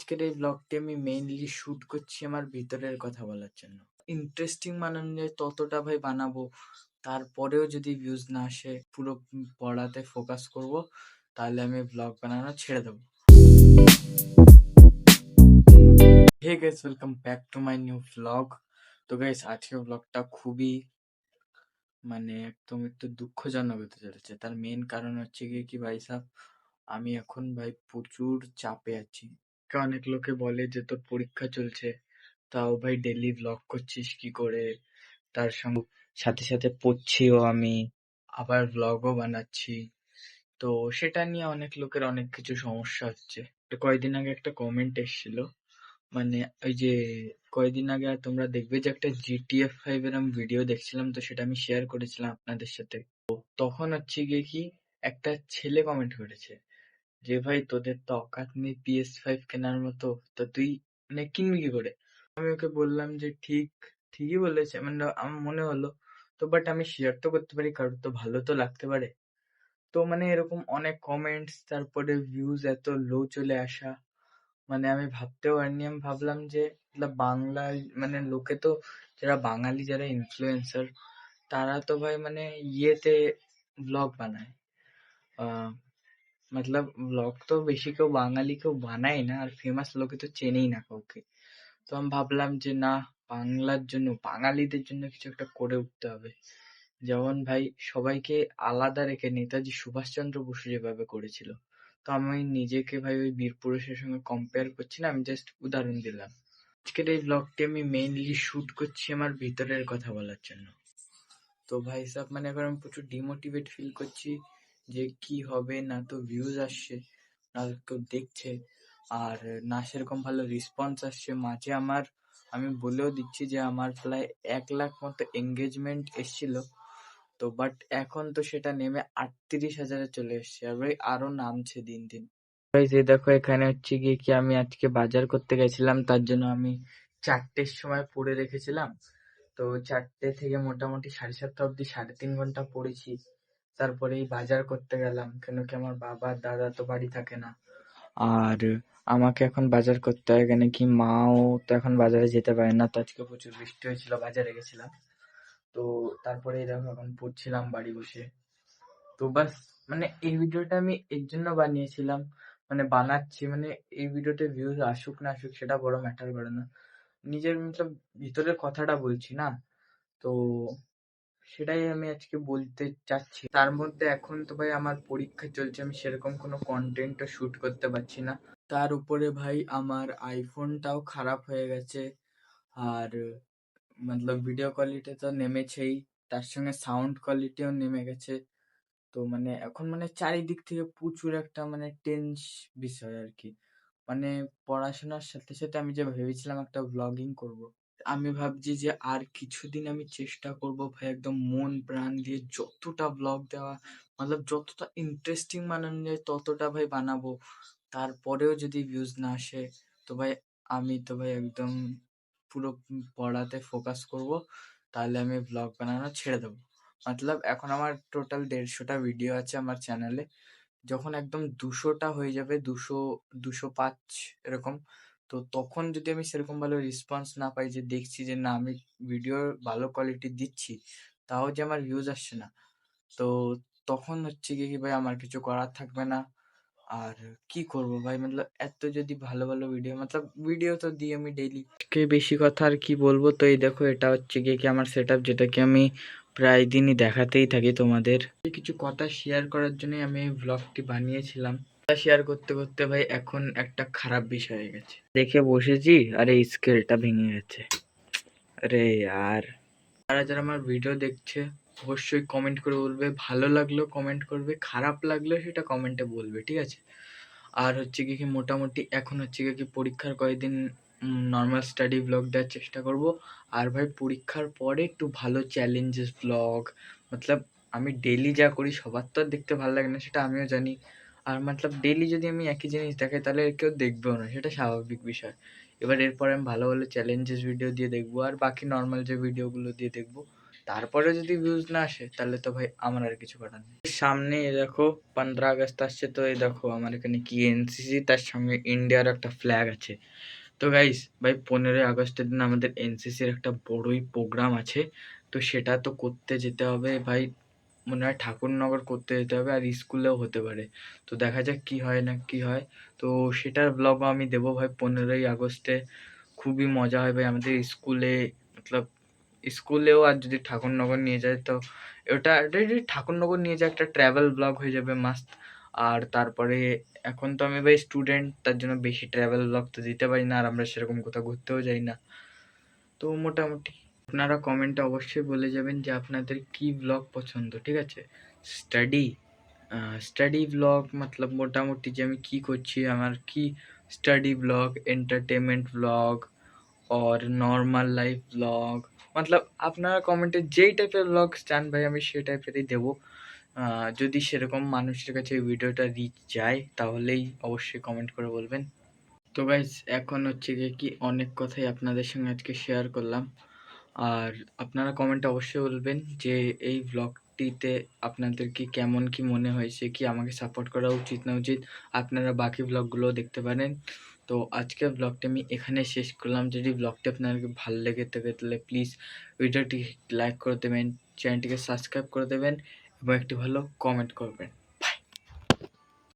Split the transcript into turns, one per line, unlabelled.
আজকের এই ব্লগটি আমি মেইনলি শুট করছি আমার ভিতরের কথা বলার জন্য। ইন্টারেস্টিং বানানো যায় ততটা ভাই বানাবো। তারপরেও যদি ভিউজ না আসে পুরো পড়াতে ফোকাস করব, তাহলে আমি ব্লগ বানানো ছেড়ে দেবো। Hey guys, welcome back to my new blog. তো গাইস, আজকের ব্লগটা খুবই একদম একটু দুঃখজনক হতে চলেছে। তার মেন কারণ হচ্ছে গিয়ে কি ভাই সাহেব, আমি এখন ভাই প্রচুর চাপে আছি। অনেক লোকে বলে যে তোর পরীক্ষা চলছে, তাও ভাই ডেইলি ব্লগ করছিস কি করে? তার সঙ্গে সাথে সাথে পড়ছিও আমি, আবার ব্লগও বানাচ্ছি। তো সেটা নিয়ে অনেক লোকের অনেক কিছু সমস্যা হচ্ছে। তো কয়েকদিন আগে একটা কমেন্ট এসেছিল, ওই যে কয়েকদিন আগে তোমরা দেখবে যে একটা GTA 5 এর আমি ভিডিও দেখছিলাম, তো সেটা আমি শেয়ার করেছিলাম আপনাদের সাথে। তখন হচ্ছে গিয়ে কি একটা ছেলে কমেন্ট করেছে যে ভাই তোদের তো অকাত নেই PS5 কেনার মতো, তা তুই কিনবি কি করে? আমি ওকে বললাম যে ঠিকই বলেছে, আমার মনে হলো তো, বাট আমি শেয়ার তো করতে পারি, কারোর তো ভালো তো লাগতে পারে। তো এরকম অনেক কমেন্টস, তারপরে ভিউজ এত লো চলে আসা, আমি ভাবতেও পারিনি। আমি ভাবলাম যে বাংলায় লোকে তো, যারা বাঙালি, যারা ইনফ্লুয়েন্সার, তারা তো ভাই ইয়েতে ব্লগ বানায়। আহ ব্লগ তো বেশি কেউ বাঙালি কেউ বানায় না, আর ফেমাস লোকে তো চেনেই না কাউকে। তো আমি ভাবলাম যে না, বাংলার জন্য, বাঙালিদের জন্য কিছু একটা করে উঠতে হবে। যেমন ভাই সবাইকে আলাদা রেখে নেতাজি সুভাষচন্দ্র বসু যেভাবে করেছিল, তো আমি নিজেকে ভাই ওই বীর পুরুষের সঙ্গে কম্পেয়ার করছি না, আমি জাস্ট উদাহরণ দিলাম। আজকের এই ব্লগটি আমি মেইনলি শুট করছি আমার ভিতরের কথা বলার জন্য। তো ভাই সাহেব এখন আমি প্রচুর ডিমোটিভেট ফিল করছি যে কি হবে, না তো ভিউজ আসছে, না কেউ দেখছে, আর না সেরকম ভালো রেসপন্স আসছে। মাঝে আমি বলেও দিচ্ছি যে আমার প্রায় 1 লাখ মতো এঙ্গেজমেন্ট এসছিল, তো বাট এখন তো সেটা নেমে 38,000-এ চলে এসছে, আর ভাই আরো নামছে দিন দিন। ভাই যে দেখো, এখানে হচ্ছে গিয়ে কি আমি আজকে বাজার করতে গেছিলাম, তার জন্য আমি 4টের সময় পড়ে রেখেছিলাম। তো 4টে থেকে মোটামুটি 7:30 অব্দি 3.5 ঘন্টা পড়েছি। তারপরে এই বাজার করতে গেলাম, কেন কি আমার বাবা আর দাদা তো বাড়ি থাকে না, আর আমাকে এখন বাজার করতে হয়, কেন কি মাও তো এখন বাজারে যেতে পারে না। তো আজকে প্রচুর বৃষ্টি হয়েছিল, বাজারে গেছিলাম। তো তারপরে এই দেখো এখন পড়ছিলাম বাড়ি বসে। তো বাস, এই ভিডিওটা আমি এর জন্য বানিয়েছিলাম, বানাচ্ছি, এই ভিডিওতে ভিউজ আসুক না আসুক সেটা বড় ম্যাটার করে না, নিজের ভিতরের কথাটা বলছি না। তো সেটাই আমি আজকে বলতে চাচ্ছি। তার মধ্যে এখন তো ভাই আমার পরীক্ষা চলছে, আমি সেরকম কোনো কন্টেন্টও শুট করতে পারছি না। তার উপরে ভাই আমার আইফোনটাও খারাপ হয়ে গেছে, আর ভিডিও কোয়ালিটি তো নেমেছেই, তার সঙ্গে সাউন্ড কোয়ালিটিও নেমে গেছে। তো এখন চারিদিক থেকে প্রচুর একটা টেন্স বিষয় আর কি। পড়াশোনার সাথে সাথে আমি যে ভেবেছিলাম একটা ব্লগিং করব, আমি ভাবছি যে আর কিছুদিন আমি চেষ্টা করব ভাই একদম মন প্রাণ দিয়ে যতটা ব্লগ দেওয়া, যতটা ইন্টারেস্টিং বানানো যায় ততটা ভাই বানাবো। তারপরেও যদি ভিউজ না আসে, তো ভাই আমি তো ভাই একদম পুরো পড়াতে ফোকাস করব, তাহলে আমি ব্লগ বানানো ছেড়ে দেবো। এখন আমার টোটাল 150টা ভিডিও আছে আমার চ্যানেলে। যখন একদম 200টা হয়ে যাবে, 205 এরকম, তো তখন যদি আমি সেরকম ভালো রেসপন্স না পাই, যে দেখছি যে না আমি ভিডিও ভালো কোয়ালিটি দিচ্ছি, তাও যে আমার ভিউজ আসছে না, তো তখন হচ্ছে গিয়ে কি ভাই আমার কিছু করার থাকবে না। আর কি করবো ভাই, এত যদি ভালো ভালো ভিডিও তো দিই আমি ডেইলি। কে বেশি কথা আর কি বলবো। তো এই দেখো, এটা হচ্ছে গিয়ে কি আমার সেটআপ, যেটাকে আমি প্রায় দিনই দেখাতেই থাকি তোমাদের। কিছু কথা শেয়ার করার জন্যই আমি এই ব্লগটি বানিয়েছিলাম। কথা শেয়ার করতে করতে ভাই এখন একটা খারাপ বিষয় হয়ে গেছে, দেখে বসেছি আর এই স্কেলটা ভেঙে গেছে। আরে আর যারা যারা আমার ভিডিও দেখছে অবশ্যই কমেন্ট করে বলবে, ভালো লাগলো কমেন্ট করবে, খারাপ লাগলো সেটা কমেন্টে বলবে, ঠিক আছে? আর হচ্ছে কি মোটামুটি এখন হচ্ছে কি পরীক্ষার কয়েকদিন নর্মাল স্টাডি ব্লগ দেওয়ার চেষ্টা করব। আর ভাই পরীক্ষার পরে একটু ভালো চ্যালেঞ্জেস ব্লগ, মতলব আমি ডেইলি যা করি সবার তো আর দেখতে ভালো লাগে না, সেটা আমিও জানি। আর ডেইলি যদি আমি একই জিনিস দেখাই তাহলে কেউ দেখবেও না, সেটা স্বাভাবিক বিষয়। এবার এরপরে আমি ভালো ভালো চ্যালেঞ্জেস ভিডিও দিয়ে দেখবো, আর বাকি নর্মাল যে ভিডিওগুলো দিয়ে দেখবো, তারপরে যদি ভিউজ না আসে তাহলে তো ভাই আমার আর কিছু করার নেই। সামনে এই দেখো 15 আগস্ট আসছে, তো এই দেখো আমার এখানে কি এনসিসি, তার সঙ্গে ইন্ডিয়ার একটা ফ্ল্যাগ আছে। তো গাইস ভাই 15ই আগস্টের দিন আমাদের এনসিসির একটা বড়ই প্রোগ্রাম আছে, তো সেটা তো করতে যেতে হবে ভাই। মনে হয় ঠাকুরনগর করতে যেতে হবে, আর স্কুলেও হতে পারে। তো দেখা যাক কি হয় না কি হয়। তো সেটার ব্লগও আমি দেবো ভাই 15ই আগস্টে। খুবই মজা হয় ভাই আমাদের স্কুলে, মতলব স্কুলেও। আর যদি ঠাকুরনগর নিয়ে যায় তো এটা যদি ঠাকুরনগর নিয়ে যায় একটা ট্র্যাভেল ব্লগ হয়ে যাবে মাস্ত। আর তারপরে এখন তো আমি ভাই স্টুডেন্ট, তার জন্য বেশি ট্র্যাভেল ব্লগ তো দিতে পারি না, আর আমরা সেরকম কোথাও ঘুরতেও যাই না। তো মোটামুটি আপনারা কমেন্টে অবশ্যই বলে যাবেন যে আপনাদের কি ব্লগ পছন্দ, ঠিক আছে? স্টাডি স্টাডি ব্লগ মতলব মোটামুটি যে আমি কি করছি, আমার কি স্টাডি ব্লগ, এন্টারটেনমেন্ট ব্লগ, और নর্মাল লাইফ ব্লগ, মতলব আপনারা কমেন্টে যেই টাইপের ব্লগ চান ভাই আমি সেই টাইপেরই দেবো। যদি সেরকম মানুষের কাছে এই ভিডিওটা রিচ যায় তাহলেই অবশ্যই কমেন্ট করে বলবেন। তো গাইস এখন হচ্ছে গিয়ে কি অনেক কথাই আপনাদের সঙ্গে আজকে শেয়ার করলাম। আর আপনারা কমেন্টে অবশ্যই বলবেন যে এই ব্লগটিতে আপনাদের কি কেমন কি মনে হয়েছে, কি আমাকে সাপোর্ট করা উচিত না উচিত। আপনারা বাকি ব্লগগুলোও দেখতে পারেন। তো আজকের ব্লগটা আমি এখানে শেষ করলাম। যদি ব্লগটি আপনাদেরকে ভালো লেগে থাকে তাহলে প্লিজ ভিডিওটি লাইক করে দেবেন, চ্যানেলটিকে সাবস্ক্রাইব করে দেবেন এবং একটি ভালো কমেন্ট করবেন।